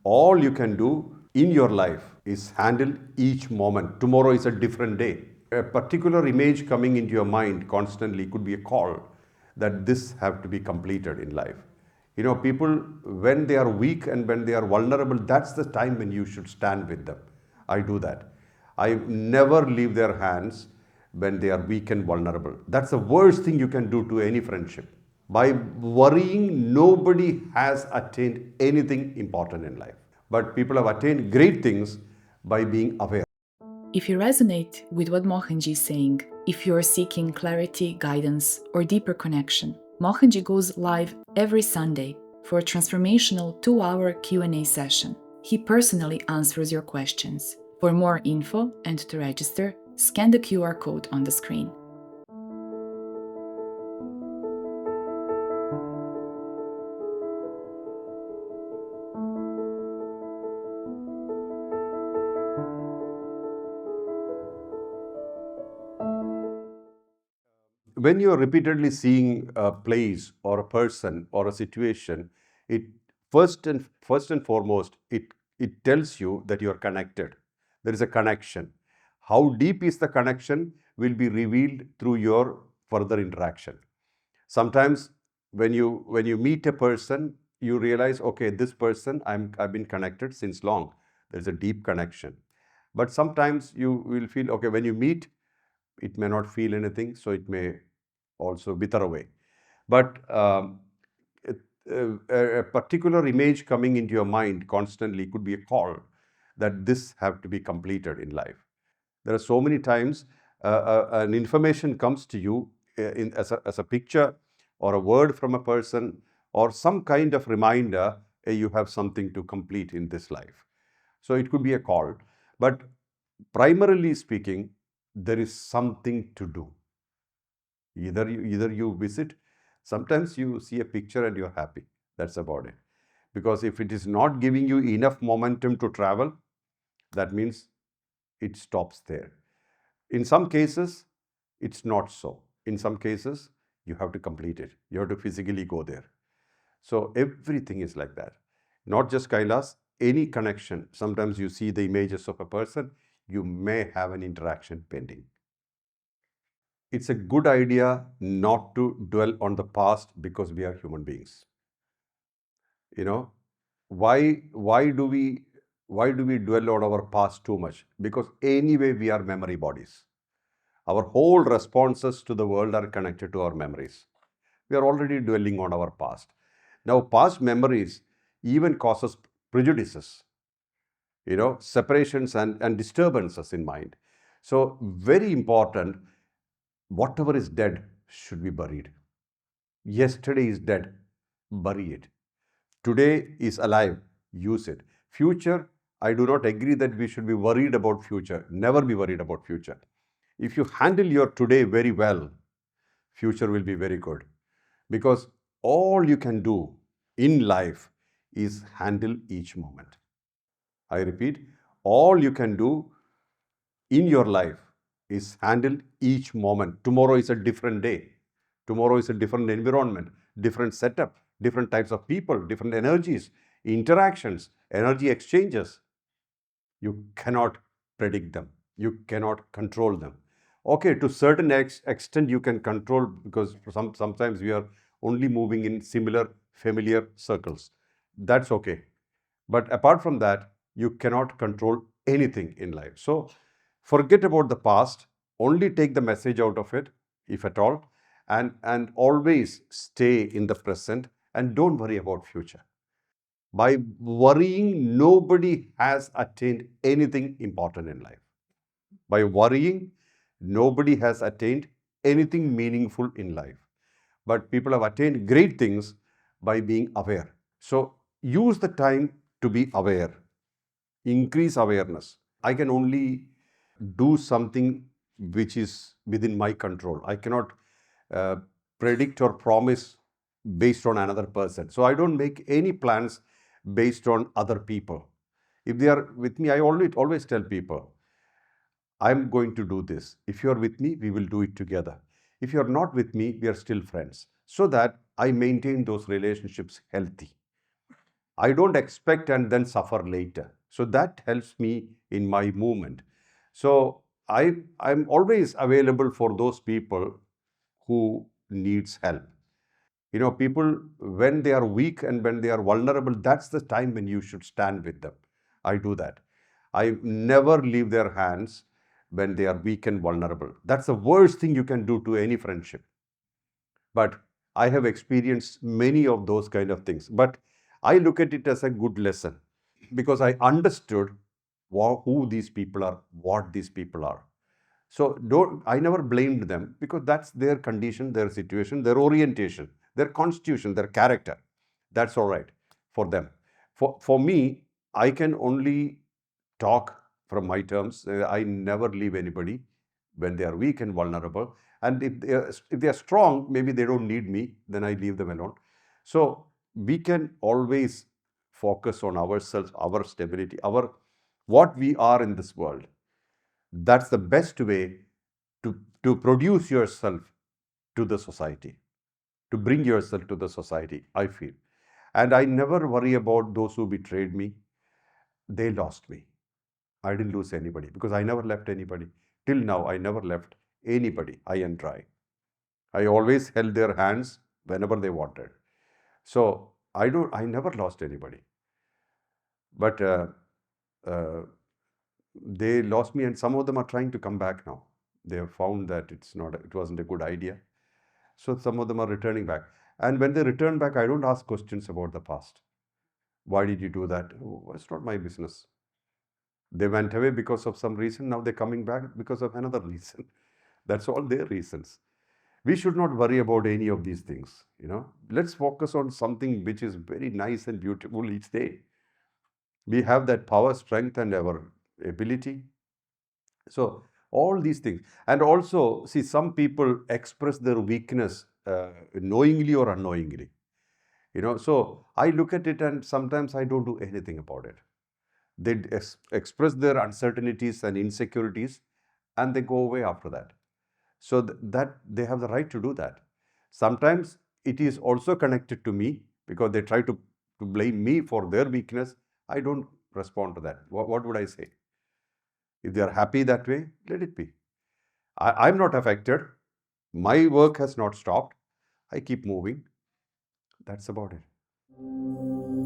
All you can do in your life is handle each moment. Tomorrow is a different day. A particular image coming into your mind constantly could be a call that this have to be completed in life. People, when they are weak and when they are vulnerable, that's the time when you should stand with them. I do that. I never leave their hands when they are weak and vulnerable. That's the worst thing you can do to any friendship. By worrying, nobody has attained anything important in life. But people have attained great things by being aware. If you resonate with what Mohanji is saying, if you are seeking clarity, guidance, or deeper connection, Mohanji goes live every Sunday for a transformational 2-hour Q&A session. He personally answers your questions. For more info and to register, scan the QR code on the screen. When you're repeatedly seeing a place or a person or a situation, it first and foremost, it tells you that you are connected. There is a connection. How deep is the connection will be revealed through your further interaction. Sometimes when you meet a person, you realize, okay, this person I've been connected since long. There's a deep connection. But sometimes you will feel, okay, when you meet, it may not feel anything, so it may also wither away. But a particular image coming into your mind constantly could be a call that this have to be completed in life. There are so many times an information comes to you as a picture or a word from a person or some kind of reminder, you have something to complete in this life. So it could be a call. But primarily speaking, there is something to do. Either you visit, sometimes you see a picture and you're happy. That's about it. Because if it is not giving you enough momentum to travel, that means it stops there. In some cases, it's not so. In some cases, you have to complete it. You have to physically go there. So everything is like that. Not just Kailas, any connection. Sometimes you see the images of a person, you may have an interaction pending. It's a good idea not to dwell on the past because we are human beings. You know, why do we dwell on our past too much? Because anyway we are memory bodies. Our whole responses to the world are connected to our memories. We are already dwelling on our past. Now, past memories even causes prejudices, separations and disturbances in mind. So, very important, whatever is dead should be buried. Yesterday is dead, bury it. Today is alive, use it. Future, I do not agree that we should be worried about future. Never be worried about future. If you handle your today very well, future will be very good. Because all you can do in life is handle each moment. I repeat, all you can do in your life is handle each moment. Tomorrow is a different day. Tomorrow is a different environment, different setup, different types of people, different energies, interactions, energy exchanges. You cannot predict them. You cannot control them. Okay, to certain extent you can control because sometimes we are only moving in similar familiar circles. That's okay. But apart from that, you cannot control anything in life. So forget about the past, only take the message out of it, if at all, and always stay in the present and don't worry about future. By worrying, nobody has attained anything important in life. By worrying, nobody has attained anything meaningful in life. But people have attained great things by being aware. So use the time to be aware, increase awareness. I can only do something which is within my control. I cannot uh, predict or promise based on another person. So I don't make any plans based on other people. If they are with me, I always tell people, I'm going to do this. If you're with me, we will do it together. If you're not with me, we are still friends. So that I maintain those relationships healthy. I don't expect and then suffer later. So that helps me in my movement. So I'm always available for those people who needs help. People, when they are weak and when they are vulnerable, that's the time when you should stand with them. I do that. I never leave their hands when they are weak and vulnerable. That's the worst thing you can do to any friendship. But I have experienced many of those kind of things. But I look at it as a good lesson because I understood who these people are, what these people are. So I never blamed them because that's their condition, their situation, their orientation, their constitution, their character. That's all right for them. For me, I can only talk from my terms. I never leave anybody when they are weak and vulnerable. And if they are strong, maybe they don't need me, then I leave them alone. So we can always focus on ourselves, our stability, our what we are in this world. That's the best way to produce yourself to the society, to bring yourself to the society, I feel. And I never worry about those who betrayed me. They lost me. I didn't lose anybody because I never left anybody. Till now, I never left anybody high and dry. I always held their hands whenever they wanted. So I never lost anybody. But uh, they lost me, and some of them are trying to come back now. They have found that it wasn't a good idea. So some of them are returning back. And when they return back, I don't ask questions about the past. Why did you do that? Oh, it's not my business. They went away because of some reason. Now they're coming back because of another reason. That's all their reasons. We should not worry about any of these things. Let's focus on something which is very nice and beautiful each day. We have that power, strength, and our ability. So all these things. And also, see, some people express their weakness knowingly or unknowingly. So I look at it and sometimes I don't do anything about it. They express their uncertainties and insecurities and they go away after that. So that they have the right to do that. Sometimes it is also connected to me because they try to blame me for their weakness. I don't respond to that. What would I say? If they are happy that way, let it be. I'm not affected. My work has not stopped. I keep moving. That's about it.